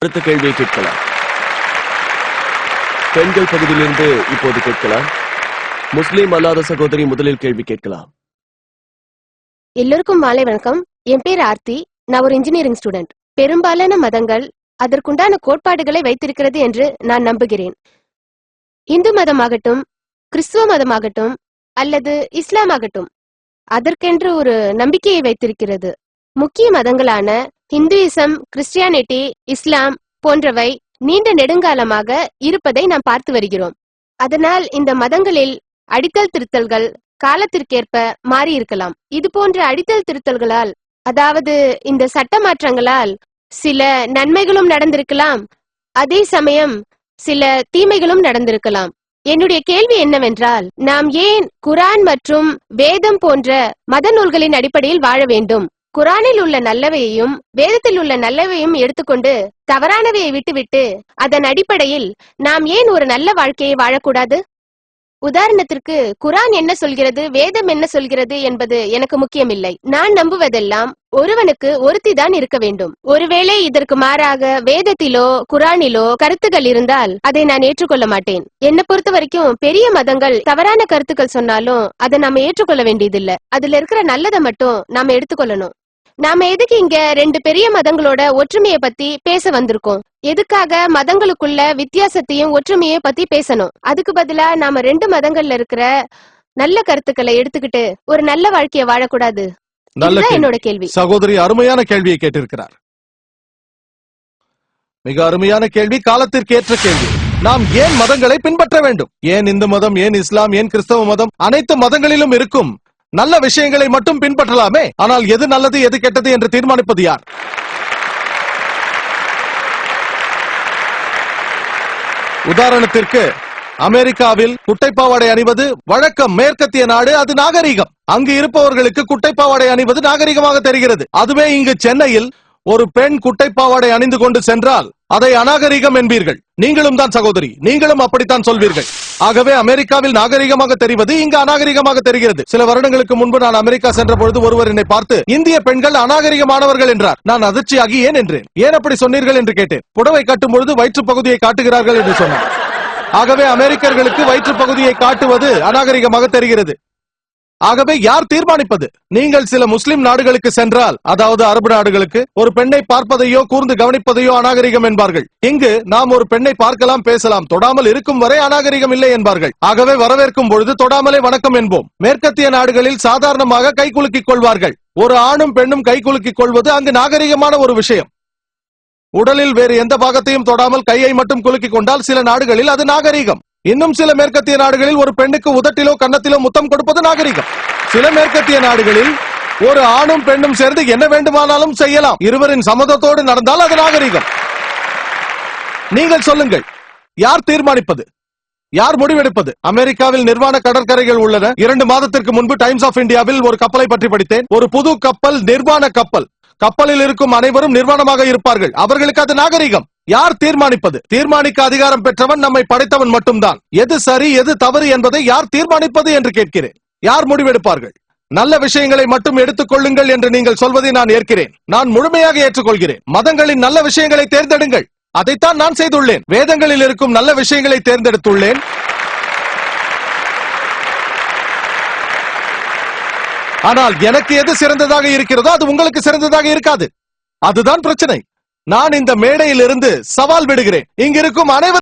அடுத்த கேள்வியை கேட்கலாம். பெண்கள் பகுதியிலிருந்து இப்போது கேட்கலாம். முஸ்லிம் அல்லாத சகோதரி முதலில் கேள்வி கேட்கலாம். எல்லோருக்கும் மாலை வணக்கம். என் பேர் ஆர்த்தி. நான் ஒரு இன்ஜினியரிங் ஸ்டூடெண்ட். பெரும்பாலான மதங்கள் அதற்குண்டான கோட்பாடுகளை வைத்திருக்கிறது என்று நான் நம்புகிறேன். இந்து மதமாகட்டும், கிறிஸ்துவ மதமாகட்டும் அல்லது இஸ்லாம் ஆகட்டும், அதற்கென்று ஒரு நம்பிக்கையை வைத்திருக்கிறது. முக்கிய மதங்களான இந்துயிசம், கிறிஸ்டியானிட்டி, இஸ்லாம் போன்றவை நீண்ட நெடுங்காலமாக இருப்பதை நாம் பார்த்து வருகிறோம். அதனால் இந்த மதங்களில் அடித்தல் திருத்தல்கள் காலத்திற்கேற்ப மாறி இருக்கலாம். இது போன்ற அடித்தல் திருத்தல்களால், அதாவது இந்த சட்ட மாற்றங்களால் சில நன்மைகளும் நடந்திருக்கலாம், அதே சமயம் சில தீமைகளும் நடந்திருக்கலாம். என்னுடைய கேள்வி என்னவென்றால், நாம் ஏன் குரான் மற்றும் வேதம் போன்ற மத நூல்களின் அடிப்படையில் வாழ வேண்டும்? குரானில் உள்ள நல்லவையையும் வேதத்தில் உள்ள நல்லவையும் எடுத்துக்கொண்டு தவறானவையை விட்டுவிட்டு அதன் அடிப்படையில் நாம் ஏன் ஒரு நல்ல வாழ்க்கையை வாழக்கூடாது? உதாரணத்திற்கு, குரான் என்ன சொல்கிறது, வேதம் என்ன சொல்கிறது என்பது எனக்கு முக்கியமில்லை. நான் நம்புவதெல்லாம் ஒருவனுக்கு ஒருத்திதான் இருக்க வேண்டும். ஒருவேளை இதற்கு மாறாக வேதத்திலோ குரானிலோ கருத்துக்கள் இருந்தால் அதை நான் ஏற்றுக்கொள்ள மாட்டேன். என்னை பொறுத்த வரைக்கும் பெரிய மதங்கள் தவறான கருத்துக்கள் சொன்னாலும் அதை நாம ஏற்றுக்கொள்ள வேண்டியதில்லை. அதுல இருக்கிற நல்லதை மட்டும் நாம எடுத்துக்கொள்ளணும். நாம எதுக்கு இங்க ரெண்டு பெரிய மதங்களோட ஒற்றுமையை பத்தி பேச வந்திருக்கோம்? எதுக்காக மதங்களுக்குள்ள வித்தியாசத்தையும் ஒற்றுமையை பத்தி பேசணும்? அதுக்கு பதிலா நாம ரெண்டு மதங்கள்ல இருக்கிற நல்ல கருத்துக்களை எடுத்துக்கிட்டு ஒரு நல்ல வாழ்க்கையை வாழக்கூடாது? என்னோட கேள்வி. சகோதரி அருமையான கேள்வியை கேட்டிருக்கிறார். மிக அருமையான கேள்வி, காலத்திற்கு ஏற்ற கேள்வி. நாம் ஏன் மதங்களை பின்பற்ற வேண்டும்? ஏன் இந்து மதம், ஏன் இஸ்லாம், ஏன் கிறிஸ்தவ மதம்? அனைத்து மதங்களிலும் இருக்கும் நல்ல விஷயங்களை மட்டும் பின்பற்றலாமே. ஆனால் எது நல்லது எது கெட்டது என்று தீர்மானிப்பது யார்? உதாரணத்திற்கு, அமெரிக்காவில் குட்டைப்பாவாடை அணிவது வழக்கம். மேற்கத்திய நாடு, அது நாகரிகம். அங்கு இருப்பவர்களுக்கு குட்டைப்பாவாடை அணிவது நாகரிகமாக தெரிகிறது. அதுவே இங்கு சென்னையில் ஒரு பெண் குட்டைப்பாவாடை அணிந்து கொண்டு சென்றால் அதை அநாகரிகம் என்பீர்கள். நீங்களும் தான் சகோதரி, நீங்களும் அப்படித்தான் சொல்வீர்கள். ஆகவே அமெரிக்காவில் நாகரிகமாக தெரிவது இங்கு அநாகரிகமாக தெரிகிறது. சில வருடங்களுக்கு முன்பு நான் அமெரிக்கா சென்ற பொழுது ஒருவர் என்னை பார்த்து, இந்திய பெண்கள் அநாகரிகமானவர்கள் என்றார். நான் அதிர்ச்சியாகி ஏன் என்றேன். ஏன் அப்படி சொன்னீர்கள் என்று கேட்டேன். புடவை கட்டும் பொழுது வயிற்று பகுதியை காட்டுகிறார்கள் என்று சொன்னார். ஆகவே அமெரிக்கர்களுக்கு வயிற்று பகுதியை காட்டுவது அநாகரிகமாக தெரிகிறது. ஆகவே யார் தீர்மானிப்பது? நீங்கள் சில முஸ்லிம் நாடுகளுக்கு சென்றால், அதாவது அரபு நாடுகளுக்கு, ஒரு பெண்ணை பார்ப்பதையோ கூர்ந்து கவனிப்பதையோ அநாகரிகம் என்பார்கள். இங்கு நாம் ஒரு பெண்ணை பார்க்கலாம், பேசலாம், தொடாமல் இருக்கும் வரை அநாகரிகம் இல்லை என்பார்கள். ஆகவே வரவேற்கும் பொழுது தொடாமலே வணக்கம் என்போம். மேற்கத்திய நாடுகளில் சாதாரணமாக கை குலுக்கிக் கொள்வார்கள். ஒரு ஆணும் பெண்ணும் கை குலுக்கிக் கொள்வது அங்கு நாகரிகமான ஒரு விஷயம். உடலில் வேறு எந்த பாகத்தையும் தொடாமல் கையை மட்டும் குலுக்கிக் கொண்டால் சில நாடுகளில் அது நாகரிகம். இன்னும் சில மேற்கத்திய நாடுகளில் ஒரு பெண்ணுக்கு உதட்டிலோ கன்னத்திலோ முத்தம் கொடுப்பது நாகரிகம். சில மேற்கத்திய நாடுகளில் ஒரு ஆணும் பெண்ணும் சேர்ந்து என்ன வேண்டுமானாலும் செய்யலாம். இருவரின் சம்மதத்தோடு நடந்தால் அது நாகரிகம். நீங்கள் சொல்லுங்கள், யார் தீர்மானிப்பது? யார் முடிவெடுப்பது? அமெரிக்காவில் நிர்வாண கடற்கரைகள் உள்ளன. 2 மாதத்திற்கு முன்பு டைம்ஸ் ஆஃப் இந்தியாவில் ஒரு கப்பலை பற்றி படித்தேன். ஒரு புது கப்பல், நிர்வாண கப்பல். கப்பலில் இருக்கும் அனைவரும் நிர்வாணமாக இருப்பார்கள். அவர்களுக்கு அது நாகரிகம். யார் தீர்மானிப்பது? தீர்மானிக்க அதிகாரம் பெற்றவன் நம்மை படைத்தவன் மட்டும்தான். எது சரி எது தவறு என்பதை யார் தீர்மானிப்பது என்று கேட்கிறேன். யார் முடிவெடுப்பார்கள்? நல்ல விஷயங்களை மட்டும் எடுத்துக் கொள்ளுங்கள் என்று நீங்கள் சொல்வதை நான் ஏற்கிறேன். நான் முழுமையாக ஏற்றுக்கொள்கிறேன். மதங்களின் நல்ல விஷயங்களை தேர்ந்தெடுங்கள். அதைத்தான் நான் செய்துள்ளேன். வேதங்களில் இருக்கும் நல்ல விஷயங்களை தேர்ந்தெடுத்துள்ளேன். ஆனால் எனக்கு எது சிறந்ததாக இருக்கிறதோ அது உங்களுக்கு சிறந்ததாக இருக்காது. அதுதான் பிரச்சனை. நான் இந்த மேடையில் இருந்து சவால் விடுகிறேன். இங்கிருக்கும் அனைவரும்